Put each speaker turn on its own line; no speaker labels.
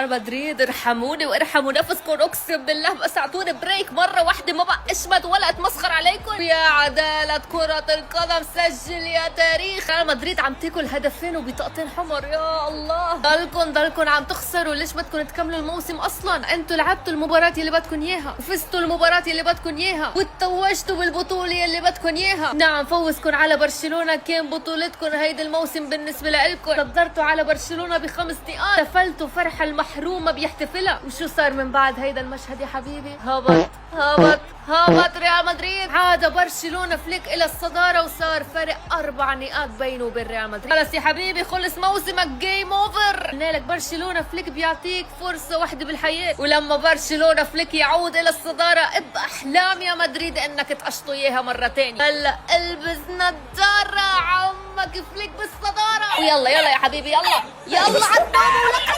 ريال مدريد ارحموني وارحموا نفسكم، اقسم بالله بس اعطوني بريك مره واحده، ما بقى اشمت ولا اتمسخر عليكم. يا عداله كره القدم، سجل يا تاريخ. ريال مدريد عم تاكل هدفين وبطاقتين حمر، يا الله. ضلكم عم تخسروا، ليش بدكم تكملوا الموسم اصلا؟ انتوا لعبتوا المباراه اللي بدكم اياها، وفزتوا المباراه اللي بدكم اياها، وتوجتوا بالبطوله اللي بدكم اياها. نعم فوزكم على برشلونه، كان بطولتكم هيدا الموسم بالنسبه لكم. صدرتوا على برشلونه ب5 نقاط، احتفلتوا فرحه المحرومه بيحتفلها. وشو صار من بعد هيدا المشهد يا حبيبي؟ هبط ريال مدريد. عاد برشلونه فليك الى الصداره، وصار فرق 4 نقاط بينه وبين ريال مدريد. خلص يا حبيبي، خلص موسمك، جيم اوفر. قلنا لك برشلونه فليك بيعطيك فرصه واحده بالحياه، ولما برشلونه فليك يعود الى الصداره باحلام يا مدريد انك تقشطوا اياها مره ثانيه. هلا البس نظاره، عمك فليك بالصداره. ويلا يا حبيبي، يلا عالطابه ولك